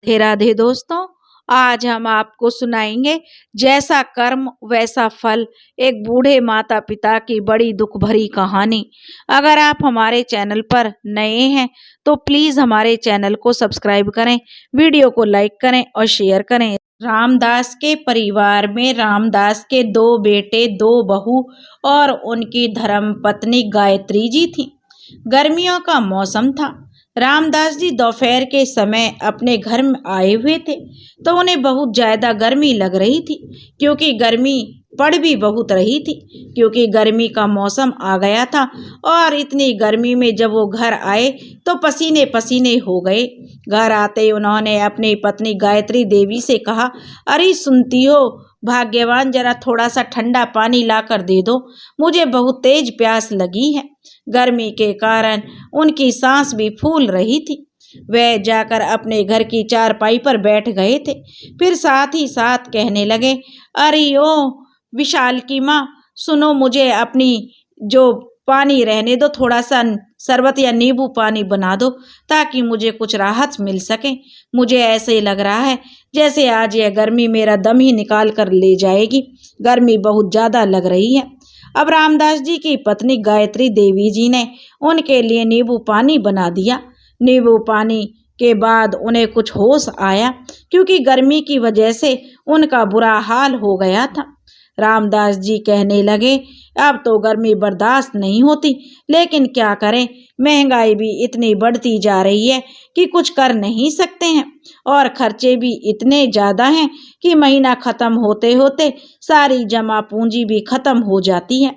राधे राधे दोस्तों। आज हम आपको सुनाएंगे जैसा कर्म वैसा फल, एक बूढ़े माता पिता की बड़ी दुख भरी कहानी। अगर आप हमारे चैनल पर नए हैं तो प्लीज हमारे चैनल को सब्सक्राइब करें, वीडियो को लाइक करें और शेयर करें। रामदास के परिवार में रामदास के 2 बेटे, 2 बहू और उनकी धर्म पत्नी गायत्री जी थी। गर्मियों का मौसम था। रामदास जी दोपहर के समय अपने घर में आए हुए थे तो उन्हें बहुत ज़्यादा गर्मी लग रही थी, क्योंकि गर्मी पड़ भी बहुत रही थी, क्योंकि गर्मी का मौसम आ गया था। और इतनी गर्मी में जब वो घर आए तो पसीने पसीने हो गए। घर आते उन्होंने अपनी पत्नी गायत्री देवी से कहा, अरे सुनती हो भाग्यवान, जरा थोड़ा सा ठंडा पानी लाकर दे दो, मुझे बहुत तेज प्यास लगी है। गर्मी के कारण उनकी सांस भी फूल रही थी। वह जाकर अपने घर की चारपाई पर बैठ गए थे। फिर साथ ही साथ कहने लगे, अरे ओ विशाल की माँ, सुनो, मुझे अपनी जो पानी रहने दो, थोड़ा सा शरबत या नींबू पानी बना दो ताकि मुझे कुछ राहत मिल सके। मुझे ऐसे लग रहा है जैसे आज यह गर्मी मेरा दम ही निकाल कर ले जाएगी। गर्मी बहुत ज़्यादा लग रही है। अब रामदास जी की पत्नी गायत्री देवी जी ने उनके लिए नींबू पानी बना दिया। नींबू पानी के बाद उन्हें कुछ होश आया, क्योंकि गर्मी की वजह से उनका बुरा हाल हो गया था। रामदास जी कहने लगे, अब तो गर्मी बर्दाश्त नहीं होती, लेकिन क्या करें, महंगाई भी इतनी बढ़ती जा रही है कि कुछ कर नहीं सकते हैं, और खर्चे भी इतने ज़्यादा हैं कि महीना ख़त्म होते होते सारी जमा पूंजी भी ख़त्म हो जाती है।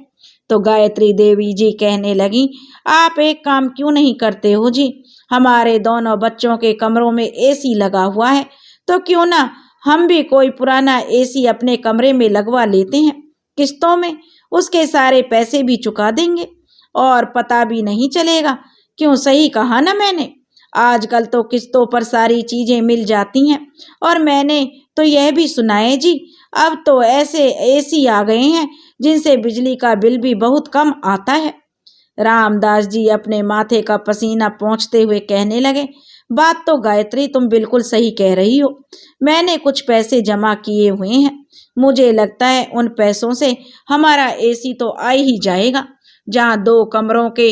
तो गायत्री देवी जी कहने लगी, आप एक काम क्यों नहीं करते हो जी? हमारे दोनों बच्चों के कमरों में एसी लगा हुआ है, तो क्यों ना हम भी कोई पुराना एसी अपने कमरे में लगवा लेते हैं किस्तों में। उसके सारे पैसे भी चुका देंगे और पता भी नहीं चलेगा। क्यों, सही कहा ना मैंने? आजकल तो किस्तों पर सारी चीज़ें मिल जाती हैं। और मैंने तो यह भी सुना है जी, अब तो ऐसे एसी आ गए हैं जिनसे बिजली का बिल भी बहुत कम आता है। रामदास जी अपने माथे का पसीना पोंछते हुए कहने लगे, बात तो गायत्री तुम बिल्कुल सही कह रही हो। मैंने कुछ पैसे जमा किए हुए हैं। मुझे लगता है उन पैसों से हमारा एसी तो आ ही जाएगा। जहाँ 2 कमरों के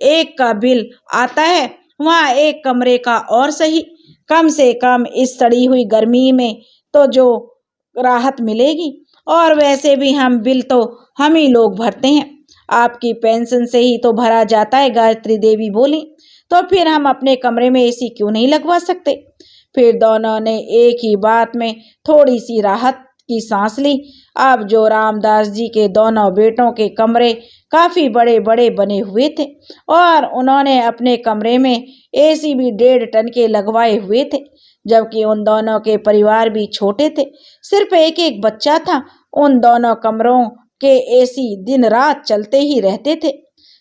एक का बिल आता है, वहाँ एक कमरे का और सही। कम से कम इस सड़ी हुई गर्मी में तो जो राहत मिलेगी। और वैसे भी हम बिल तो हम ही लोग भरते हैं, आपकी पेंशन से ही तो भरा जाता है। गायत्री देवी बोली, तो फिर हम अपने कमरे में एसी क्यों नहीं लगवा सकते? फिर दोनों ने एक ही बात में थोड़ी सी राहत की सांस ली। अब जो रामदास जी के दोनों बेटों के कमरे काफ़ी बड़े बड़े बने हुए थे, और उन्होंने अपने कमरे में एसी भी 1.5 टन के लगवाए हुए थे, जबकि उन दोनों के परिवार भी छोटे थे, सिर्फ एक एक बच्चा था। उन दोनों कमरों के एसी दिन रात चलते ही रहते थे।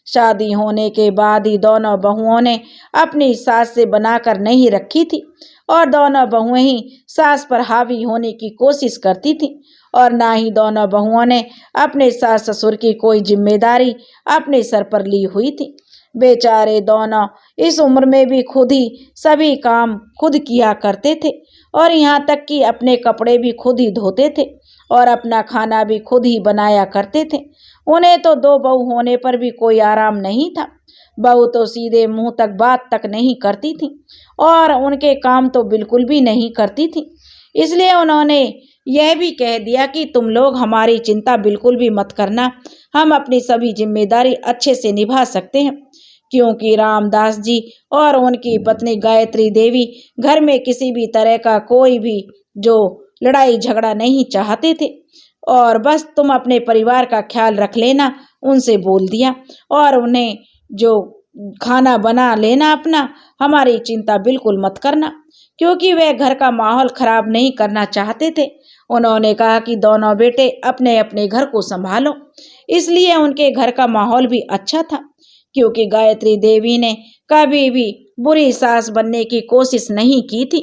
शादी होने के बाद ही दोनों बहुओं ने अपनी सास से बनाकर नहीं रखी थी, और दोनों बहुएं ही सास पर हावी होने की कोशिश करती थी, और ना ही दोनों बहुओं ने अपने सास ससुर की कोई जिम्मेदारी अपने सर पर ली हुई थी। बेचारे दोनों इस उम्र में भी खुद ही सभी काम खुद किया करते थे, और यहाँ तक कि अपने कपड़े भी खुद ही धोते थे, और अपना खाना भी खुद ही बनाया करते थे। उन्हें तो 2 बहू होने पर भी कोई आराम नहीं था। बहू तो सीधे मुंह तक बात तक नहीं करती थी, और उनके काम तो बिल्कुल भी नहीं करती थी। इसलिए उन्होंने यह भी कह दिया कि तुम लोग हमारी चिंता बिल्कुल भी मत करना, हम अपनी सभी जिम्मेदारी अच्छे से निभा सकते हैं। क्योंकि रामदास जी और उनकी पत्नी गायत्री देवी घर में किसी भी तरह का कोई भी जो लड़ाई झगड़ा नहीं चाहते थे, और बस तुम अपने परिवार का ख्याल रख लेना, उनसे बोल दिया, और उन्हें जो खाना बना लेना अपना, हमारी चिंता बिल्कुल मत करना, क्योंकि वे घर का माहौल खराब नहीं करना चाहते थे। उन्होंने कहा कि दोनों बेटे अपने अपने घर को संभालो, इसलिए उनके घर का माहौल भी अच्छा था। क्योंकि गायत्री देवी ने कभी भी बुरी सास बनने की कोशिश नहीं की थी,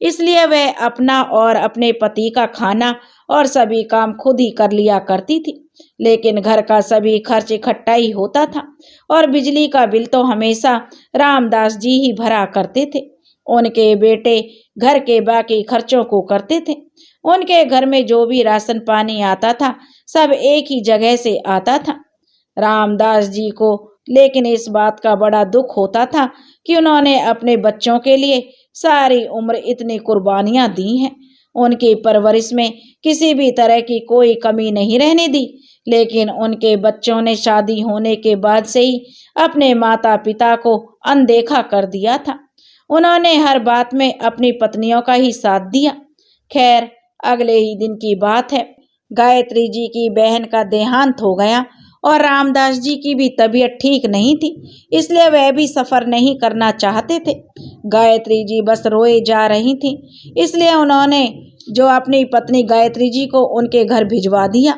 इसलिए वह अपना और अपने पति का खाना और सभी काम खुद ही कर लिया करती थी। लेकिन घर का सभी खर्च इकट्ठा ही होता था, और बिजली का बिल तो हमेशा रामदास जी ही भरा करते थे। उनके बेटे घर के बाकी खर्चों को करते थे। उनके घर में जो भी राशन पानी आता था सब एक ही जगह से आता था। रामदास जी को लेकिन इस बात का बड़ा दुख होता था कि उन्होंने अपने बच्चों के लिए सारी उम्र इतनी कुर्बानियां दी हैं। उनकी परवरिश में किसी भी तरह की कोई कमी नहीं रहने दी, लेकिन उनके बच्चों ने शादी होने के बाद से ही अपने माता पिता को अनदेखा कर दिया था। उन्होंने हर बात में अपनी पत्नियों का ही साथ दिया। खैर, अगले ही दिन की बात है, गायत्री जी की बहन का देहांत हो गया और रामदास जी की भी तबीयत ठीक नहीं थी, इसलिए वह भी सफर नहीं करना चाहते थे। गायत्री जी बस रोए जा रही थी, इसलिए उन्होंने जो अपनी पत्नी गायत्री जी को उनके घर भिजवा दिया।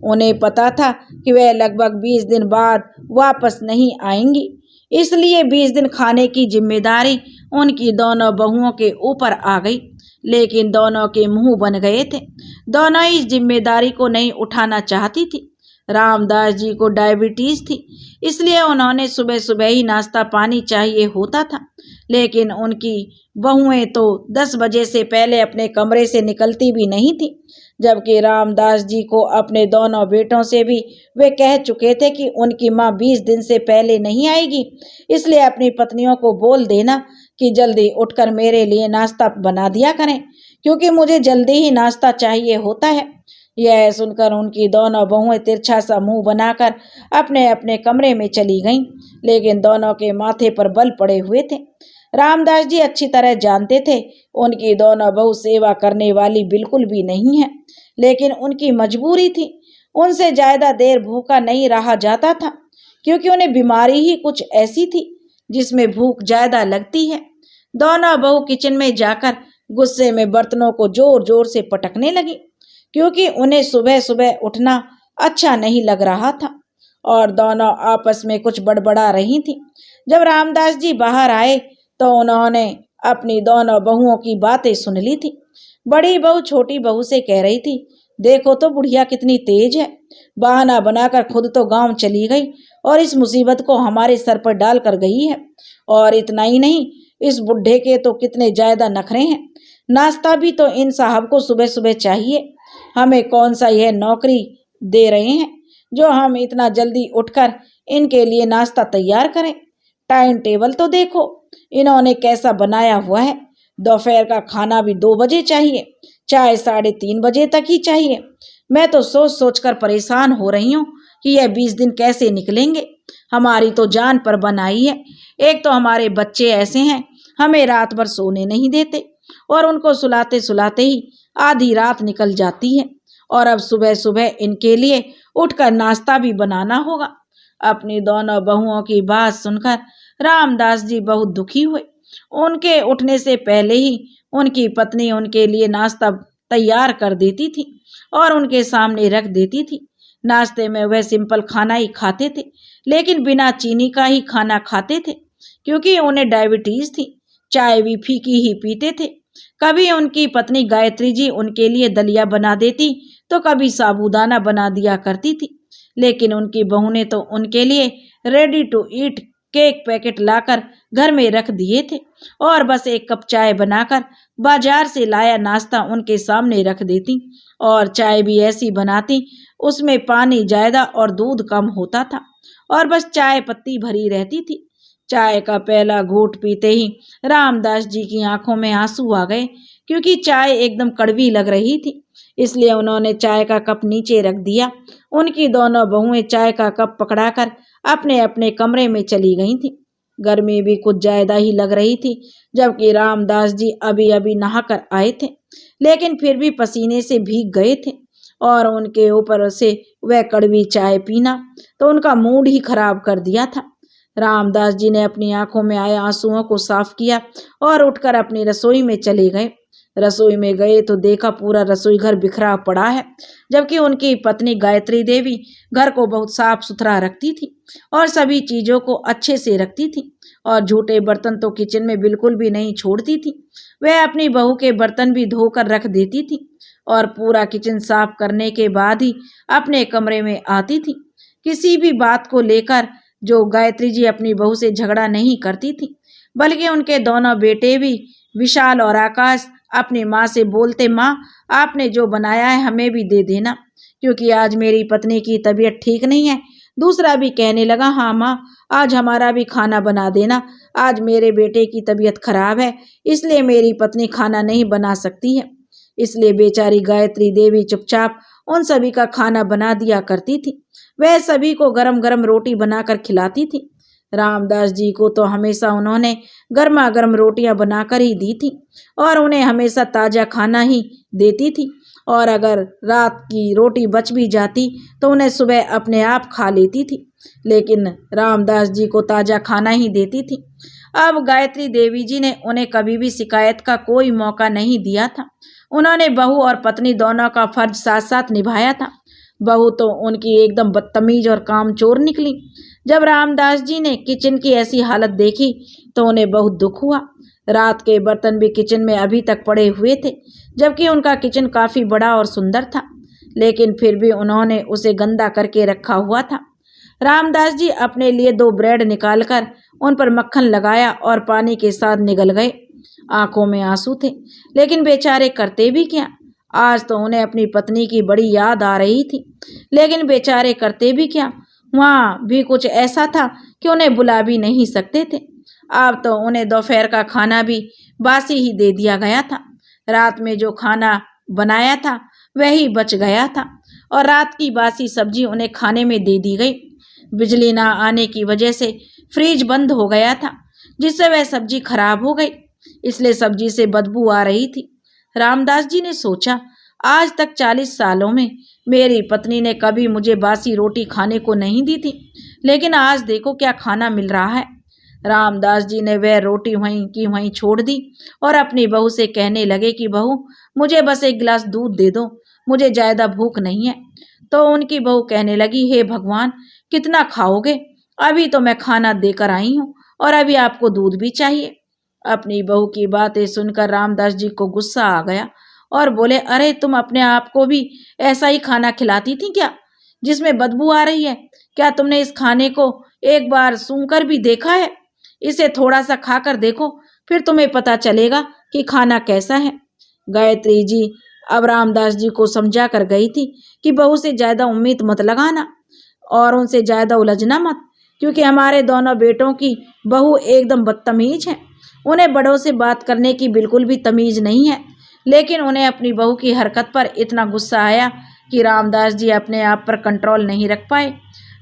उन्हें पता था कि वह लगभग 20 दिन बाद वापस नहीं आएंगी, इसलिए 20 दिन खाने की जिम्मेदारी उनकी दोनों बहुओं के ऊपर आ गई। लेकिन दोनों के मुंह बन गए थे, दोनों इस जिम्मेदारी को नहीं उठाना चाहती थी। रामदास जी को डायबिटीज थी, इसलिए उन्होंने सुबह सुबह ही नाश्ता पानी चाहिए होता था, लेकिन उनकी बहुएं तो 10 बजे से पहले अपने कमरे से निकलती भी नहीं थी, जबकि रामदास जी को अपने दोनों बेटों से भी वे कह चुके थे कि उनकी माँ 20 दिन से पहले नहीं आएगी, इसलिए अपनी पत्नियों को बोल देना कि जल्दी उठकर मेरे लिए नाश्ता बना दिया करें, क्योंकि मुझे जल्दी ही नाश्ता चाहिए होता है। यह सुनकर उनकी दोनों बहुएं तिरछा सा मुंह बनाकर अपने अपने कमरे में चली गईं, लेकिन दोनों के माथे पर बल पड़े हुए थे। रामदास जी अच्छी तरह जानते थे उनकी दोनों बहू सेवा करने वाली बिल्कुल भी नहीं है, लेकिन उनकी मजबूरी थी। उनसे ज्यादा देर भूखा नहीं रहा जाता था, क्योंकि उन्हें बीमारी ही कुछ ऐसी थी जिसमें भूख ज्यादा लगती है। दोनों बहू किचन में जाकर गुस्से में बर्तनों को जोर जोर से पटकने लगी, क्योंकि उन्हें सुबह सुबह उठना अच्छा नहीं लग रहा था और दोनों आपस में कुछ बड़बड़ा रही थी। जब रामदास जी बाहर आए तो उन्होंने अपनी दोनों बहुओं की बातें सुन ली थी। बड़ी बहू छोटी बहू से कह रही थी, देखो तो बुढ़िया कितनी तेज है, बहाना बनाकर खुद तो गांव चली गई और इस मुसीबत को हमारे सर पर डाल कर गई है। और इतना ही नहीं, इस बुढ़े के तो कितने ज्यादा नखरे हैं, नाश्ता भी तो इन साहब को सुबह सुबह चाहिए। हमें कौन सा यह नौकरी दे रहे हैं जो हम इतना जल्दी उठकर इनके लिए नाश्ता तैयार करें। टाइम टेबल तो देखो इन्होंने कैसा बनाया हुआ है, दोपहर का खाना भी 2 बजे चाहिए, चाय 3:30 बजे तक ही चाहिए। मैं तो सोच सोच कर परेशान हो रही हूँ कि यह 20 दिन कैसे निकलेंगे। हमारी तो जान पर बनाई है। एक तो हमारे बच्चे ऐसे हैं, हमें रात भर सोने नहीं देते और उनको सुलाते सुलाते ही आधी रात निकल जाती है, और अब सुबह सुबह इनके लिए उठकर नाश्ता भी बनाना होगा। अपनी दोनों बहुओं की बात सुनकर रामदास जी बहुत दुखी हुए। उनके उठने से पहले ही उनकी पत्नी उनके लिए नाश्ता तैयार कर देती थी और उनके सामने रख देती थी। नाश्ते में वह सिंपल खाना ही खाते थे, लेकिन बिना चीनी का ही खाना खाते थे, क्योंकि उन्हें डायबिटीज थी। चाय भी फीकी ही पीते थे। कभी उनकी पत्नी गायत्री जी उनके लिए दलिया बना देती तो कभी साबूदाना बना दिया करती थी, लेकिन उनकी बहू ने तो उनके लिए ready to eat cake packet लाकर घर में रख दिए थे और बस एक कप चाय बनाकर बाजार से लाया नाश्ता उनके सामने रख देती, और चाय भी ऐसी बनाती उसमें पानी ज्यादा और दूध कम होता था और बस चाय पत्ती भरी रहती थी। चाय का पहला घूंट पीते ही रामदास जी की आंखों में आंसू आ गए, क्योंकि चाय एकदम कड़वी लग रही थी। इसलिए उन्होंने चाय का कप नीचे रख दिया। उनकी दोनों बहुएं चाय का कप पकड़ाकर अपने अपने कमरे में चली गई थी। गर्मी भी कुछ ज्यादा ही लग रही थी, जबकि रामदास जी अभी अभी नहाकर आए थे, लेकिन फिर भी पसीने से भीग गए थे और उनके ऊपर से वह कड़वी चाय पीना तो उनका मूड ही खराब कर दिया था। रामदास जी ने अपनी आंखों में आए आंसुओं को साफ किया और उठकर अपनी रसोई में चले गए। रसोई में गए तो देखा पूरा रसोई घर बिखरा पड़ा है, जबकि उनकी पत्नी गायत्री देवी घर को बहुत साफ सुथरा रखती थी और सभी चीजों को अच्छे से रखती थी, और झूठे बर्तन तो किचन में बिल्कुल भी नहीं छोड़ती थी। वह अपनी बहू के बर्तन भी धोकर रख देती थी और पूरा किचन साफ करने के बाद ही अपने कमरे में आती थी। किसी भी बात को लेकर जो गायत्री जी अपनी बहू से झगड़ा नहीं करती थी, बल्कि उनके दोनों बेटे भी विशाल और आकाश अपनी माँ से बोलते, माँ आपने जो बनाया है हमें भी दे देना, क्योंकि आज मेरी पत्नी की तबीयत ठीक नहीं है। दूसरा भी कहने लगा, हाँ माँ आज हमारा भी खाना बना देना, आज मेरे बेटे की तबीयत खराब है इसलिए मेरी पत्नी खाना नहीं बना सकती है। इसलिए बेचारी गायत्री देवी चुपचाप उन सभी का खाना बना दिया करती थी। वह सभी को गरम गरम रोटी बनाकर खिलाती थी। रामदास जी को तो हमेशा उन्होंने गर्मा गर्म रोटियां बनाकर ही दी थी और उन्हें हमेशा ताज़ा खाना ही देती थी, और अगर रात की रोटी बच भी जाती तो उन्हें सुबह अपने आप खा लेती थी, लेकिन रामदास जी को ताज़ा खाना ही देती थी। अब गायत्री देवी जी ने उन्हें कभी भी शिकायत का कोई मौका नहीं दिया था। उन्होंने बहू और पत्नी दोनों का फर्ज साथ साथ निभाया था। बहू तो उनकी एकदम बदतमीज और कामचोर निकली। जब रामदास जी ने किचन की ऐसी हालत देखी तो उन्हें बहुत दुख हुआ। रात के बर्तन भी किचन में अभी तक पड़े हुए थे, जबकि उनका किचन काफ़ी बड़ा और सुंदर था, लेकिन फिर भी उन्होंने उसे गंदा करके रखा हुआ था। रामदास जी अपने लिए 2 ब्रेड निकालकर उन पर मक्खन लगाया और पानी के साथ निगल गए। आंखों में आंसू थे, लेकिन बेचारे करते भी क्या। आज तो उन्हें अपनी पत्नी की बड़ी याद आ रही थी, लेकिन बेचारे करते भी क्या। वहाँ भी कुछ ऐसा था कि उन्हें बुला भी नहीं सकते थे। अब तो उन्हें दोपहर का खाना भी बासी ही दे दिया गया था। रात में जो खाना बनाया था वही बच गया था और रात की बासी सब्जी उन्हें खाने में दे दी गई। बिजली ना आने की वजह से फ्रिज बंद हो गया था, जिससे वह सब्जी खराब हो गई, इसलिए सब्जी से बदबू आ रही थी। रामदास जी ने सोचा, आज तक 40 सालों में मेरी पत्नी ने कभी मुझे बासी रोटी खाने को नहीं दी थी, लेकिन आज देखो क्या खाना मिल रहा है। रामदास जी ने वह रोटी वहीं की वहीं छोड़ दी और अपनी बहू से कहने लगे कि बहू मुझे बस 1 गिलास दूध दे दो, मुझे ज़्यादा भूख नहीं है। तो उनकी बहू कहने लगी, हे भगवान कितना खाओगे, अभी तो मैं खाना देकर आई हूँ और अभी आपको दूध भी चाहिए। अपनी बहू की बातें सुनकर रामदास जी को गुस्सा आ गया और बोले, अरे तुम अपने आप को भी ऐसा ही खाना खिलाती थी क्या, जिसमें बदबू आ रही है? क्या तुमने इस खाने को एक बार सूंघकर भी देखा है? इसे थोड़ा सा खाकर देखो, फिर तुम्हें पता चलेगा कि खाना कैसा है। गायत्री जी अब रामदास जी को समझा कर गई थी कि बहू से ज़्यादा उम्मीद मत लगाना और उनसे ज़्यादा उलझना मत, क्योंकि हमारे दोनों बेटों की बहू एकदम बदतमीज है। उन्हें बड़ों से बात करने की बिल्कुल भी तमीज़ नहीं है। लेकिन उन्हें अपनी बहू की हरकत पर इतना गुस्सा आया कि रामदास जी अपने आप पर कंट्रोल नहीं रख पाए।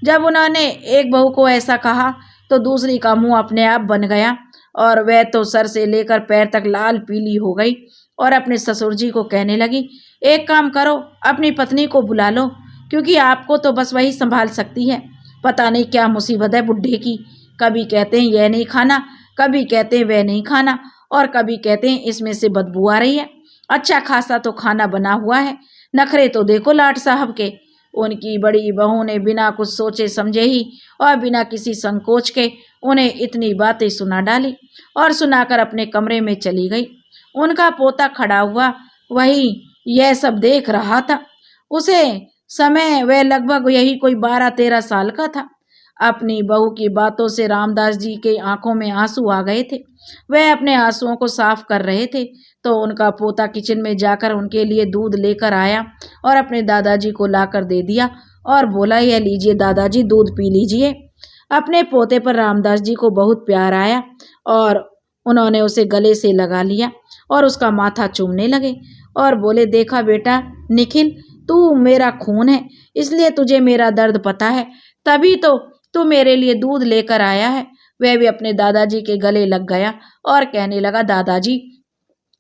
जब उन्होंने एक बहू को ऐसा कहा तो दूसरी का मुंह अपने आप बन गया और वह तो सर से लेकर पैर तक लाल पीली हो गई और अपने ससुर जी को कहने लगी, एक काम करो, अपनी पत्नी को बुला लो, क्योंकि आपको तो बस वही संभाल सकती है। पता नहीं क्या मुसीबत है बुढ़े की, कभी कहते हैं यह नहीं खाना, कभी कहते हैं वह नहीं खाना, और कभी कहते हैं इसमें से बदबू आ रही है। अच्छा खासा तो खाना बना हुआ है, नखरे तो देखो लाट साहब के। उनकी बड़ी बहू ने बिना कुछ सोचे समझे ही और बिना किसी संकोच के उन्हें इतनी बातें सुना डाली और सुनाकर अपने कमरे में चली गई। उनका पोता खड़ा हुआ वही यह सब देख रहा था। उसे समय वह लगभग यही कोई 12-13 साल का था। अपनी बहू की बातों से रामदास जी के आंखों में आंसू आ गए थे। वह अपने आंसुओं को साफ कर रहे थे तो उनका पोता किचन में जाकर उनके लिए दूध लेकर आया और अपने दादाजी को लाकर दे दिया और बोला, यह लीजिए दादाजी, दूध पी लीजिए। अपने पोते पर रामदास जी को बहुत प्यार आया और उन्होंने उसे गले से लगा लिया और उसका माथा चूमने लगे और बोले, देखा बेटा निखिल, तू मेरा खून है, इसलिए तुझे मेरा दर्द पता है, तभी तो तू मेरे लिए दूध लेकर आया है। वह भी अपने दादाजी के गले लग गया और कहने लगा, दादाजी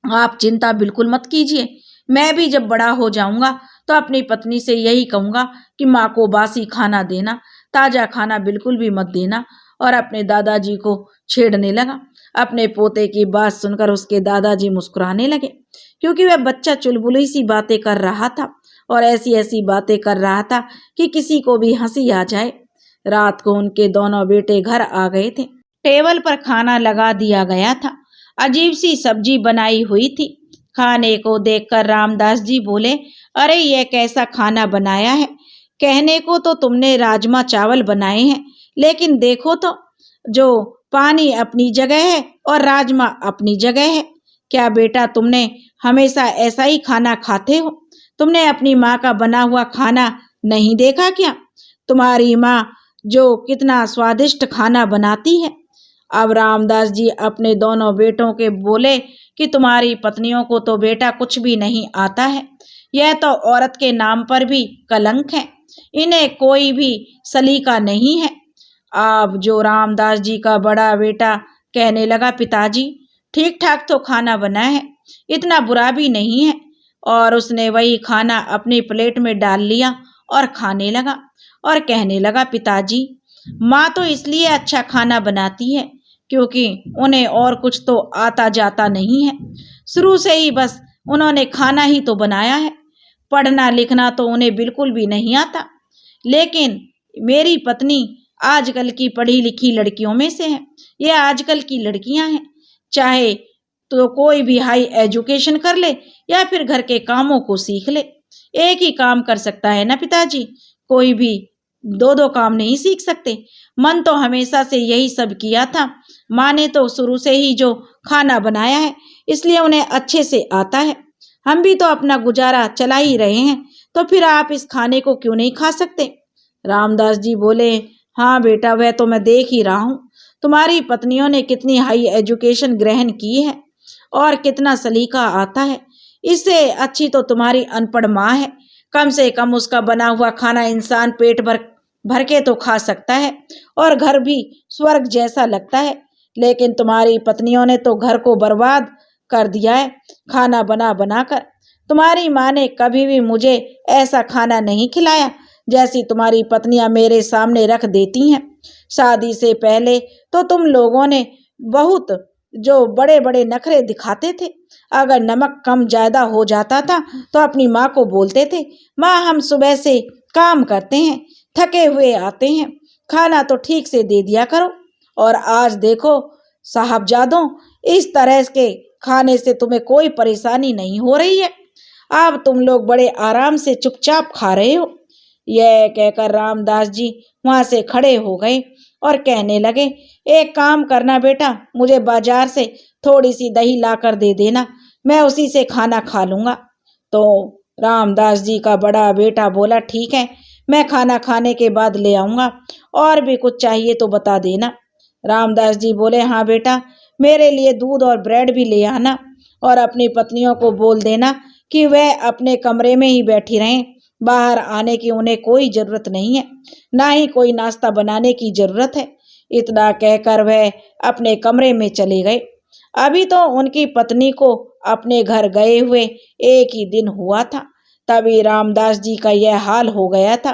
आप चिंता बिल्कुल मत कीजिए, मैं भी जब बड़ा हो जाऊंगा तो अपनी पत्नी से यही कहूँगा कि माँ को बासी खाना देना, ताज़ा खाना बिल्कुल भी मत देना। और अपने दादाजी को छेड़ने लगा। अपने पोते की बात सुनकर उसके दादाजी मुस्कुराने लगे, क्योंकि वह बच्चा चुलबुली सी बातें कर रहा था और ऐसी ऐसी बातें कर रहा था कि किसी को भी हंसी आ जाए। रात को उनके दोनों बेटे घर आ गए थे। टेबल पर खाना लगा दिया गया था। अजीब सी सब्जी बनाई हुई थी। खाने को देखकर रामदास जी बोले, अरे यह कैसा खाना बनाया है? कहने को तो तुमने राजमा चावल बनाए हैं, लेकिन देखो तो जो पानी अपनी जगह है और राजमा अपनी जगह है। क्या बेटा तुमने हमेशा ऐसा ही खाना खाते हो? तुमने अपनी माँ का बना हुआ खाना नहीं देखा क्या? तुम्हारी माँ जो कितना स्वादिष्ट खाना बनाती है। अब रामदास जी अपने दोनों बेटों के बोले कि तुम्हारी पत्नियों को तो बेटा कुछ भी नहीं आता है। यह तो औरत के नाम पर भी कलंक है। इन्हें कोई भी सलीका नहीं है। अब जो रामदास जी का बड़ा बेटा कहने लगा, पिताजी ठीक ठाक तो खाना बना है, इतना बुरा भी नहीं है। और उसने वही खाना अपनी प्लेट में डाल लिया और खाने लगा और कहने लगा, पिताजी माँ तो इसलिए अच्छा खाना बनाती है क्योंकि उन्हें और कुछ तो आता जाता नहीं है। शुरू से ही बस उन्होंने खाना ही तो बनाया है। पढ़ना लिखना तो उन्हें बिल्कुल भी नहीं आता। लेकिन मेरी पत्नी आजकल की पढ़ी लिखी लड़कियों में से है। ये आजकल की लड़कियां हैं, चाहे तो कोई भी हाई एजुकेशन कर ले या फिर घर के कामों को सीख ले। एक ही काम कर सकता है ना पिताजी, कोई भी दो दो काम नहीं सीख सकते। मन तो हमेशा से यही सब किया था। माँ ने तो शुरू से ही जो खाना बनाया है इसलिए उन्हें अच्छे से आता है। हम भी तो अपना गुजारा चला ही रहे हैं, तो फिर आप इस खाने को क्यों नहीं खा सकते? रामदास जी बोले, हाँ बेटा, वह तो मैं देख ही रहा हूँ। तुम्हारी पत्नियों ने कितनी हाई एजुकेशन ग्रहण की है और कितना सलीका आता है। इससे अच्छी तो तुम्हारी अनपढ़ माँ है। कम से कम उसका बना हुआ खाना इंसान पेट भर भर के तो खा सकता है और घर भी स्वर्ग जैसा लगता है। लेकिन तुम्हारी पत्नियों ने तो घर को बर्बाद कर दिया है खाना बना बना कर। तुम्हारी माँ ने कभी भी मुझे ऐसा खाना नहीं खिलाया जैसी तुम्हारी पत्नियां मेरे सामने रख देती हैं। शादी से पहले तो तुम लोगों ने बहुत जो बड़े बड़े नखरे दिखाते थे। अगर नमक कम ज्यादा हो जाता था तो अपनी माँ को बोलते थे, माँ हम सुबह से काम करते हैं, थके हुए आते हैं, खाना तो ठीक से दे दिया करो। और आज देखो साहबजादों, इस तरह के खाने से तुम्हें कोई परेशानी नहीं हो रही है। अब तुम लोग बड़े आराम से चुपचाप खा रहे हो। यह कहकर रामदास जी वहां से खड़े हो गए और कहने लगे, एक काम करना बेटा, मुझे बाजार से थोड़ी सी दही लाकर दे देना, मैं उसी से खाना खा लूंगा। तो रामदास जी का बड़ा बेटा बोला, ठीक है, मैं खाना खाने के बाद ले आऊंगा, और भी कुछ चाहिए तो बता देना। रामदास जी बोले, हाँ बेटा, मेरे लिए दूध और ब्रेड भी ले आना और अपनी पत्नियों को बोल देना कि वह अपने कमरे में ही बैठी रहें, बाहर आने की उन्हें कोई जरूरत नहीं है, ना ही कोई नाश्ता बनाने की जरूरत है। इतना कहकर वह अपने कमरे में चले गए। अभी तो उनकी पत्नी को अपने घर गए हुए एक ही दिन हुआ था, तभी रामदास जी का यह हाल हो गया था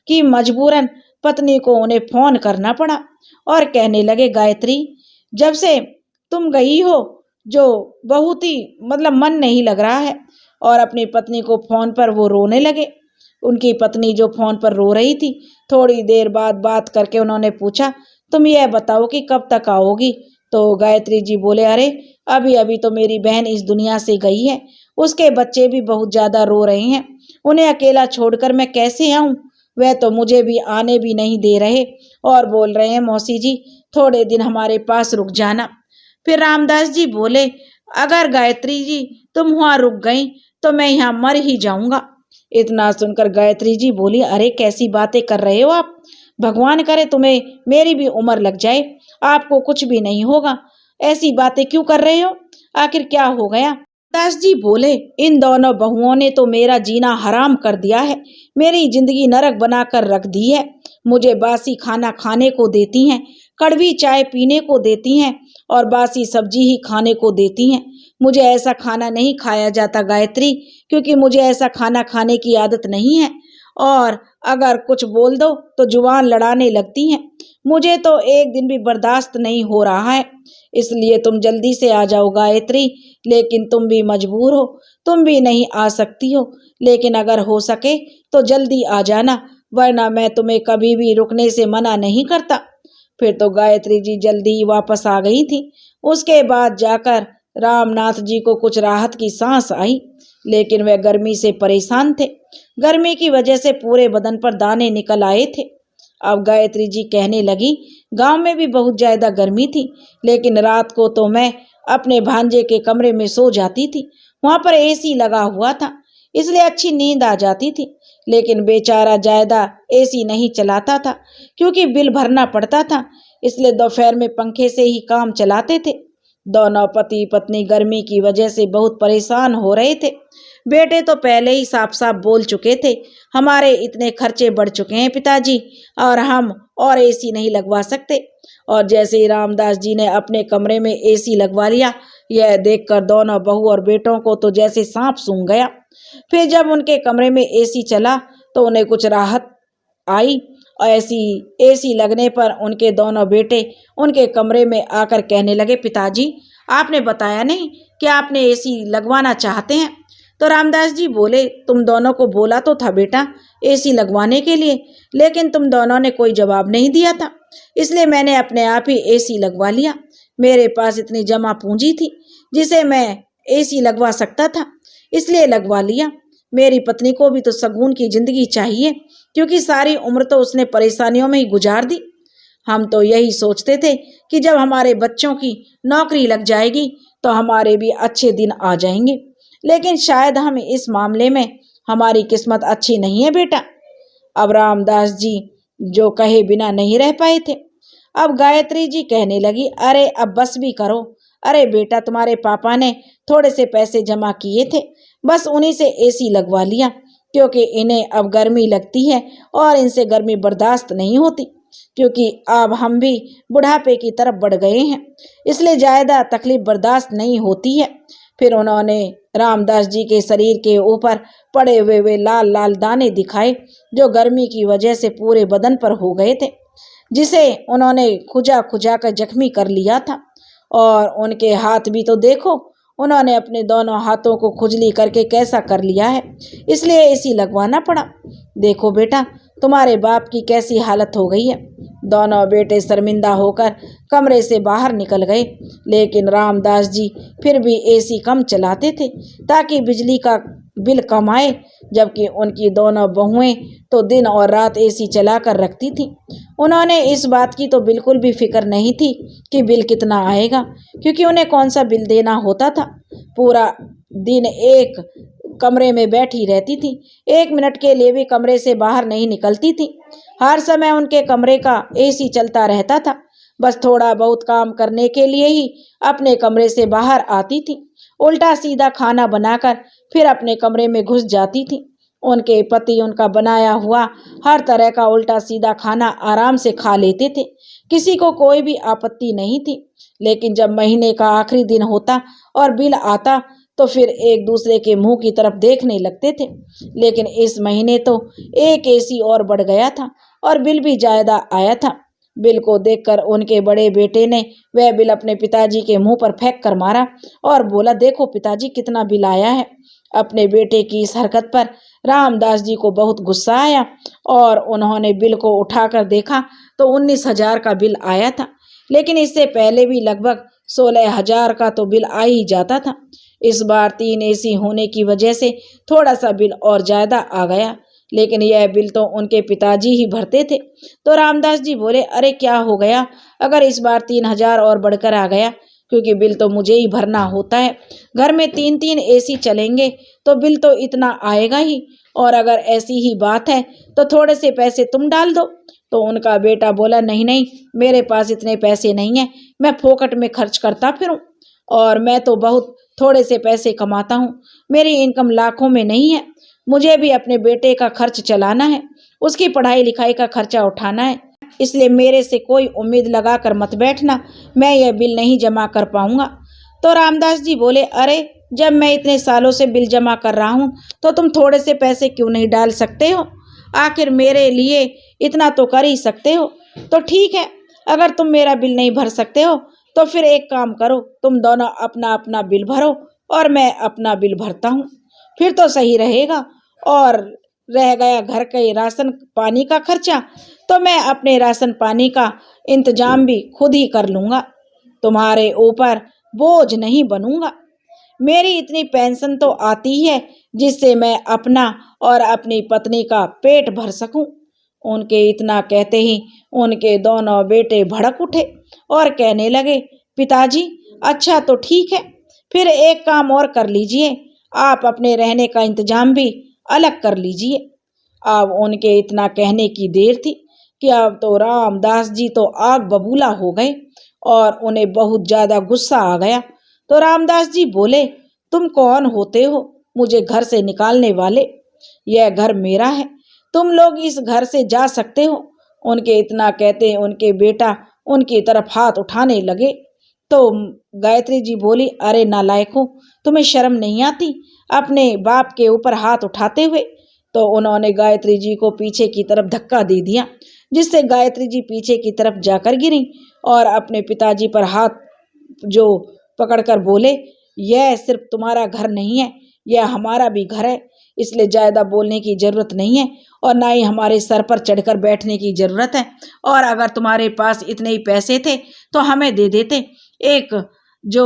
कि मजबूरन पत्नी को उन्हें फोन करना पड़ा और कहने लगे, गायत्री, जब से तुम गई हो जो बहुत ही मन नहीं लग रहा है। और अपनी पत्नी को फोन पर वो रोने लगे। उनकी पत्नी जो फोन पर रो रही थी, थोड़ी देर बाद बात करके उन्होंने पूछा, तुम यह बताओ कि कब तक आओगी? तो गायत्री जी बोले, अरे अभी अभी तो मेरी बहन इस दुनिया से गई है, उसके बच्चे भी बहुत ज्यादा रो रहे हैं, उन्हें अकेला छोड़कर मैं कैसे आऊं? वह तो मुझे भी आने भी नहीं दे रहे और बोल रहे हैं, मौसी जी थोड़े दिन हमारे पास रुक जाना। फिर रामदास जी बोले, अगर गायत्री जी तुम वहां रुक गई तो मैं यहाँ मर ही जाऊंगा। इतना सुनकर गायत्री जी बोली, अरे कैसी बातें कर रहे हो आप? भगवान करे तुम्हें मेरी भी उम्र लग जाए, आपको कुछ भी नहीं होगा। ऐसी बातें क्यों कर रहे हो? आखिर क्या हो गया? दास जी बोले, इन दोनों बहुओं ने तो मेरा जीना हराम कर दिया है, मेरी जिंदगी नरक बनाकर रख दी है। मुझे बासी खाना खाने को देती हैं, कड़वी चाय पीने को देती हैं और बासी सब्जी ही खाने को देती हैं। मुझे ऐसा खाना नहीं खाया जाता गायत्री, क्योंकि मुझे ऐसा खाना खाने की आदत नहीं है। और अगर कुछ बोल दो तो जुबान लड़ाने लगती हैं। मुझे तो एक दिन भी बर्दाश्त नहीं हो रहा है, इसलिए तुम जल्दी से आ जाओ गायत्री। लेकिन तुम भी मजबूर हो, तुम भी नहीं आ सकती हो, लेकिन अगर हो सके तो जल्दी आ जाना, वरना मैं तुम्हें कभी भी रुकने से मना नहीं करता। फिर तो गायत्री जी जल्दी ही वापस आ गई थी। उसके बाद जाकर रामनाथ जी को कुछ राहत की सांस आई, लेकिन वह गर्मी से परेशान थे। गर्मी की वजह से पूरे बदन पर दाने निकल आए थे। अब गायत्री जी कहने लगी, गांव में भी बहुत ज्यादा गर्मी थी, लेकिन रात को तो मैं अपने भांजे के कमरे में सो जाती थी। वहां पर एसी लगा हुआ था, इसलिए अच्छी नींद आ जाती थी। लेकिन बेचारा जायदा एसी नहीं चलाता था, क्योंकि बिल भरना पड़ता था, इसलिए दोपहर में पंखे से ही काम चलाते थे। दोनों पति पत्नी गर्मी की वजह से बहुत परेशान हो रहे थे। बेटे तो पहले ही साफ साफ बोल चुके थे, हमारे इतने खर्चे बढ़ चुके हैं पिताजी, और हम और एसी नहीं लगवा सकते। और जैसे ही रामदास जी ने अपने कमरे में एसी लगवा लिया, यह देखकर दोनों बहू और बेटों को तो जैसे सांप सूंघ गया। फिर जब उनके कमरे में एसी चला तो उन्हें कुछ राहत आई। और ऐसी एसी लगने पर उनके दोनों बेटे उनके कमरे में आकर कहने लगे, पिताजी आपने बताया नहीं कि आपने एसी लगवाना चाहते हैं। तो रामदास जी बोले, तुम दोनों को बोला तो था बेटा एसी लगवाने के लिए, लेकिन तुम दोनों ने कोई जवाब नहीं दिया था, इसलिए मैंने अपने आप ही एसी लगवा लिया। मेरे पास इतनी जमा पूंजी थी जिसे मैं एसी लगवा सकता था, इसलिए लगवा लिया। मेरी पत्नी को भी तो सुकून की जिंदगी चाहिए, क्योंकि सारी उम्र तो उसने परेशानियों में ही गुजार दी। हम तो यही सोचते थे कि जब हमारे बच्चों की नौकरी लग जाएगी तो हमारे भी अच्छे दिन आ जाएंगे, लेकिन शायद हम इस मामले में हमारी किस्मत अच्छी नहीं है बेटा। अब रामदास जी जो कहे बिना नहीं रह पाए थे। अब गायत्री जी कहने लगी, अरे अब बस भी करो। अरे बेटा, तुम्हारे पापा ने थोड़े से पैसे जमा किए थे, बस उन्हीं से एसी लगवा लिया, क्योंकि इन्हें अब गर्मी लगती है और इनसे गर्मी बर्दाश्त नहीं होती, क्योंकि अब हम भी बुढ़ापे की तरफ बढ़ गए हैं, इसलिए ज़्यादा तकलीफ बर्दाश्त नहीं होती है। फिर उन्होंने रामदास जी के शरीर के ऊपर पड़े हुए वे लाल लाल दाने दिखाए, जो गर्मी की वजह से पूरे बदन पर हो गए थे, जिसे उन्होंने खुजा खुजा कर जख्मी कर लिया था। और उनके हाथ भी तो देखो, उन्होंने अपने दोनों हाथों को खुजली करके कैसा कर लिया है, इसलिए एसी लगवाना पड़ा। देखो बेटा, तुम्हारे बाप की कैसी हालत हो गई है। दोनों बेटे शर्मिंदा होकर कमरे से बाहर निकल गए, लेकिन रामदास जी फिर भी एसी कम चलाते थे ताकि बिजली का बिल कम आए, जबकि उनकी दोनों बहुएं तो दिन और रात एसी चला कर रखती थीं। उन्होंने इस बात की तो बिल्कुल भी फिक्र नहीं थी कि बिल कितना आएगा, क्योंकि उन्हें कौन सा बिल देना होता था। पूरा दिन एक कमरे में बैठी रहती थी, 1 मिनट के लिए भी कमरे से बाहर नहीं निकलती थी। हर समय उनके कमरे का एसी चलता रहता था। बस थोड़ा बहुत काम करने के लिए ही अपने कमरे से बाहर आती थी, उल्टा सीधा खाना बनाकर फिर अपने कमरे में घुस जाती थी। उनके पति उनका बनाया हुआ हर तरह का उल्टा सीधा खाना आराम से खा लेते थे, किसी को कोई भी आपत्ति नहीं थी। लेकिन जब महीने का आखिरी दिन होता और बिल आता तो फिर एक दूसरे के मुंह की तरफ देखने लगते थे। लेकिन इस महीने तो एक एसी और बढ़ गया था और बिल भी ज्यादा आया था। बिल को देखकर उनके बड़े बेटे ने वह बिल अपने पिताजी के मुंह पर फेंक कर मारा और बोला, देखो पिताजी कितना बिल आया है। अपने बेटे की इस हरकत पर रामदास जी को बहुत गुस्सा आया और उन्होंने बिल को उठाकर देखा तो 19,000 का बिल आया था, लेकिन इससे पहले भी लगभग 16,000 का तो बिल आ ही जाता था। इस बार 3 एसी होने की वजह से थोड़ा सा बिल और ज्यादा आ गया, लेकिन यह बिल तो उनके पिताजी ही भरते थे। तो रामदास जी बोले, अरे क्या हो गया अगर इस बार 3,000 और बढ़कर आ गया, क्योंकि बिल तो मुझे ही भरना होता है। घर में 3-3 एसी चलेंगे तो बिल तो इतना आएगा ही, और अगर ऐसी ही बात है तो थोड़े से पैसे तुम डाल दो। तो उनका बेटा बोला, नहीं नहीं, मेरे पास इतने पैसे नहीं हैं, मैं फोकट में खर्च करता फिरूं, और मैं तो बहुत थोड़े से पैसे कमाता हूँ, मेरी इनकम लाखों में नहीं है। मुझे भी अपने बेटे का खर्च चलाना है, उसकी पढ़ाई लिखाई का खर्चा उठाना है, इसलिए मेरे से कोई उम्मीद लगा कर मत बैठना, मैं यह बिल नहीं जमा कर पाऊंगा। तो रामदास जी बोले, अरे जब मैं इतने सालों से बिल जमा कर रहा हूँ तो तुम थोड़े से पैसे क्यों नहीं डाल सकते हो? आखिर मेरे लिए इतना तो कर ही सकते हो। तो ठीक है, अगर तुम मेरा बिल नहीं भर सकते हो तो फिर एक काम करो, तुम दोनों अपना अपना बिल भरो और मैं अपना बिल भरता हूँ, फिर तो सही रहेगा। और रह गया घर के राशन पानी का खर्चा, तो मैं अपने राशन पानी का इंतजाम भी खुद ही कर लूँगा, तुम्हारे ऊपर बोझ नहीं बनूंगा। मेरी इतनी पेंशन तो आती है जिससे मैं अपना और अपनी पत्नी का पेट भर सकूं। उनके इतना कहते ही उनके दोनों बेटे भड़क उठे और कहने लगे, पिताजी अच्छा तो ठीक है, फिर एक काम और कर लीजिए, आप अपने रहने का इंतजाम भी अलग कर लीजिए। अब उनके इतना कहने की देर थी कि अब तो रामदास जी तो आग बबूला हो गए और उन्हें बहुत ज्यादा गुस्सा आ गया। तो रामदास जी बोले, तुम कौन होते हो मुझे घर से निकालने वाले? यह घर मेरा है, तुम लोग इस घर से जा सकते हो। उनके इतना कहते उनके बेटा उनकी तरफ हाथ उठाने लगे। तो गायत्री जी बोली, अरे नालायकों, तुम्हें शर्म नहीं आती अपने बाप के ऊपर हाथ उठाते हुए? तो उन्होंने गायत्री जी को पीछे की तरफ धक्का दे दिया, जिससे गायत्री जी पीछे की तरफ जाकर गिरी और अपने पिताजी पर हाथ जो पकड़कर बोले, यह सिर्फ तुम्हारा घर नहीं है, यह हमारा भी घर है, इसलिए ज्यादा बोलने की जरूरत नहीं है और ना ही हमारे सर पर चढ़कर बैठने की जरूरत है। और अगर तुम्हारे पास इतने ही पैसे थे तो हमें दे देते, एक जो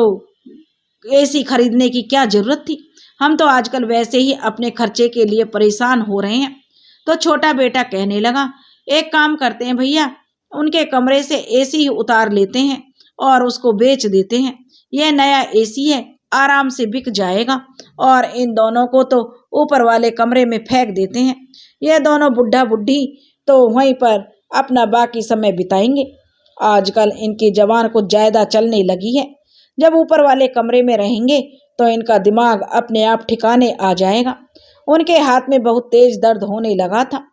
एसी खरीदने की क्या जरूरत थी? हम तो आजकल वैसे ही अपने खर्चे के लिए परेशान हो रहे हैं। तो छोटा बेटा कहने लगा, एक काम करते हैं भैया, उनके कमरे से एसी ही उतार लेते हैं और उसको बेच देते हैं। यह नया एसी है, आराम से बिक जाएगा और इन दोनों को तो ऊपर वाले कमरे में फेंक देते हैं। यह दोनों बुढ़ा बुढ़ी तो वहीं पर अपना बाकी समय बिताएंगे। आजकल इनकी जवान कुछ ज्यादा चलने लगी है। जब ऊपर वाले कमरे में रहेंगे तो इनका दिमाग अपने आप ठिकाने आ जाएगा। उनके हाथ में बहुत तेज दर्द होने लगा था,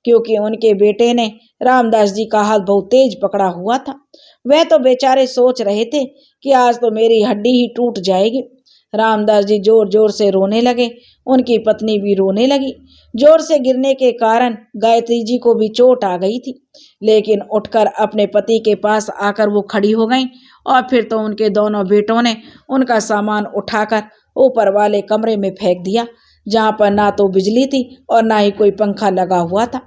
क्योंकि उनके बेटे ने रामदास जी का हाथ बहुत तेज पकड़ा हुआ था। वह तो बेचारे सोच रहे थे कि आज तो मेरी हड्डी ही टूट जाएगी। रामदास जी जोर जोर से रोने लगे, उनकी पत्नी भी रोने लगी। जोर से गिरने के कारण गायत्री जी को भी चोट आ गई थी, लेकिन उठकर अपने पति के पास आकर वो खड़ी हो गई और फिर तो उनके दोनों बेटों ने उनका सामान उठाकर ऊपर वाले कमरे में फेंक दिया, जहाँ पर ना तो बिजली थी और ना ही कोई पंखा लगा हुआ था।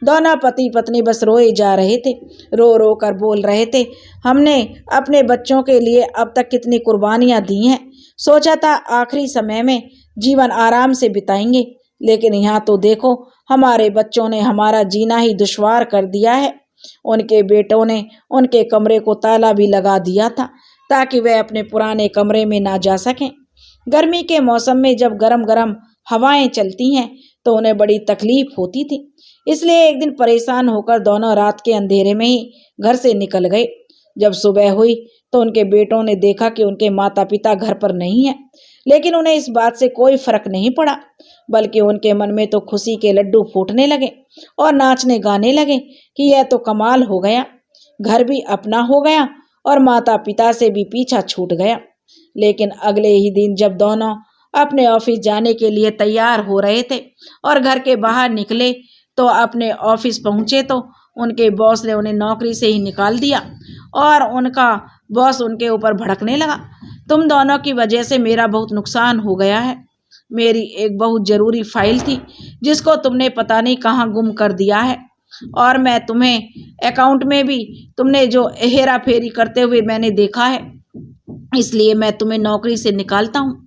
दोनों पति पत्नी बस रोए जा रहे थे, रो रो कर बोल रहे थे, हमने अपने बच्चों के लिए अब तक कितनी कुर्बानियां दी हैं, सोचा था आखिरी समय में जीवन आराम से बिताएंगे, लेकिन यहाँ तो देखो हमारे बच्चों ने हमारा जीना ही दुश्वार कर दिया है। उनके बेटों ने उनके कमरे को ताला भी लगा दिया था ताकि वे अपने पुराने कमरे में ना जा सकें। गर्मी के मौसम में जब गरम गरम हवाएं चलती हैं तो उन्हें बड़ी तकलीफ होती थी, इसलिए एक दिन परेशान होकर दोनों रात के अंधेरे में ही घर से निकल गए। जब सुबह हुई तो उनके बेटों ने देखा कि उनके माता पिता घर पर नहीं है, लेकिन उन्हें इस बात से कोई फर्क नहीं पड़ा, बल्कि उनके मन में तो खुशी के लड्डू फूटने लगे और नाचने गाने लगे कि यह तो कमाल हो गया, घर भी अपना हो गया और माता पिता से भी पीछा छूट गया। लेकिन अगले ही दिन जब दोनों अपने ऑफिस जाने के लिए तैयार हो रहे थे और घर के बाहर निकले तो अपने ऑफिस पहुंचे तो उनके बॉस ने उन्हें नौकरी से ही निकाल दिया और उनका बॉस उनके ऊपर भड़कने लगा, तुम दोनों की वजह से मेरा बहुत नुकसान हो गया है। मेरी एक बहुत जरूरी फाइल थी जिसको तुमने पता नहीं कहाँ गुम कर दिया है और मैं तुम्हें अकाउंट में भी तुमने जो हेरा फेरी करते हुए मैंने देखा है, इसलिए मैं तुम्हें नौकरी से निकालता हूँ।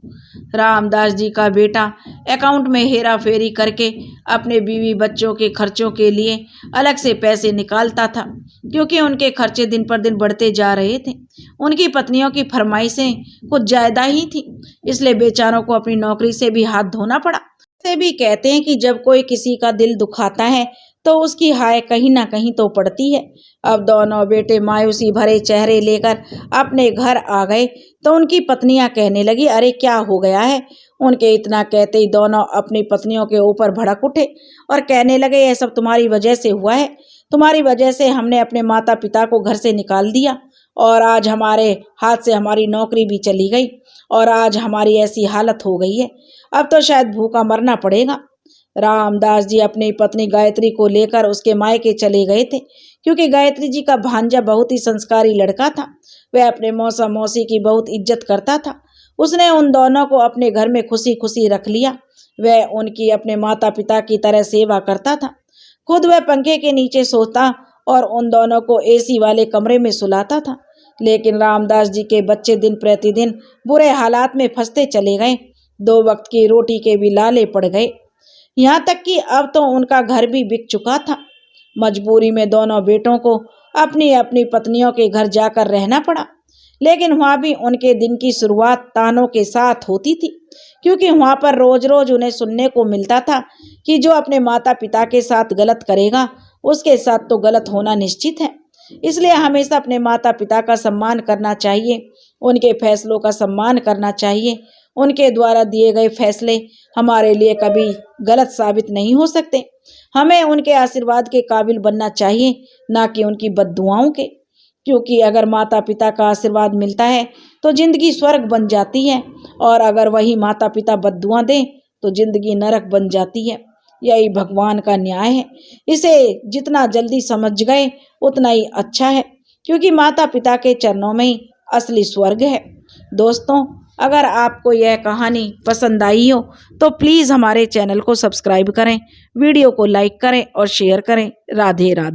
रामदास जी का बेटा अकाउंट में हेरा फेरी करके अपने बीवी बच्चों के खर्चों के लिए अलग से पैसे निकालता था, क्योंकि उनके खर्चे दिन पर दिन बढ़ते जा रहे थे। उनकी पत्नियों की फरमाइशें कुछ ज्यादा ही थी, इसलिए बेचारों को अपनी नौकरी से भी हाथ धोना पड़ा। से भी कहते हैं कि जब कोई किसी का दिल दुखाता है तो उसकी हाय कहीं ना कहीं तो पड़ती है। अब दोनों बेटे मायूसी भरे चेहरे लेकर अपने घर आ गए तो उनकी पत्नियां कहने लगी, अरे क्या हो गया है? उनके इतना कहते ही दोनों अपनी पत्नियों के ऊपर भड़क उठे और कहने लगे, यह सब तुम्हारी वजह से हुआ है, तुम्हारी वजह से हमने अपने माता पिता को घर से निकाल दिया और आज हमारे हाथ से हमारी नौकरी भी चली गई और आज हमारी ऐसी हालत हो गई है, अब तो शायद भूखा मरना पड़ेगा। रामदास जी अपनी पत्नी गायत्री को लेकर उसके मायके चले गए थे, क्योंकि गायत्री जी का भांजा बहुत ही संस्कारी लड़का था। वह अपने मौसा मौसी की बहुत इज्जत करता था। उसने उन दोनों को अपने घर में खुशी खुशी रख लिया। वह उनकी अपने माता पिता की तरह सेवा करता था। खुद वह पंखे के नीचे सोता और उन दोनों को एसी वाले कमरे में सुलाता था। लेकिन रामदास जी के बच्चे दिन प्रतिदिन बुरे हालात में फंसते चले गए। 2 वक्त की रोटी के भी लाले पड़ गए, यहाँ तक कि अब तो उनका घर भी बिक चुका था। मजबूरी में दोनों बेटों को अपनी अपनी पत्नियों के घर जाकर रहना पड़ा, लेकिन वहाँ भी उनके दिन की शुरुआत तानों के साथ होती थी, क्योंकि वहाँ पर रोज रोज उन्हें सुनने को मिलता था कि जो अपने माता पिता के साथ गलत करेगा उसके साथ तो गलत होना निश्चित है। इसलिए हमेशा अपने माता पिता का सम्मान करना चाहिए, उनके फैसलों का सम्मान करना चाहिए। उनके द्वारा दिए गए फैसले हमारे लिए कभी गलत साबित नहीं हो सकते। हमें उनके आशीर्वाद के काबिल बनना चाहिए, ना कि उनकी बद्दुआओं के, क्योंकि अगर माता पिता का आशीर्वाद मिलता है तो जिंदगी स्वर्ग बन जाती है, और अगर वही माता पिता बद्दुआ दें तो जिंदगी नरक बन जाती है। यही भगवान का न्याय है। इसे जितना जल्दी समझ गए उतना ही अच्छा है, क्योंकि माता पिता के चरणों में ही असली स्वर्ग है। दोस्तों, अगर आपको यह कहानी पसंद आई हो तो प्लीज़ हमारे चैनल को सब्सक्राइब करें, वीडियो को लाइक करें और शेयर करें। राधे राधे।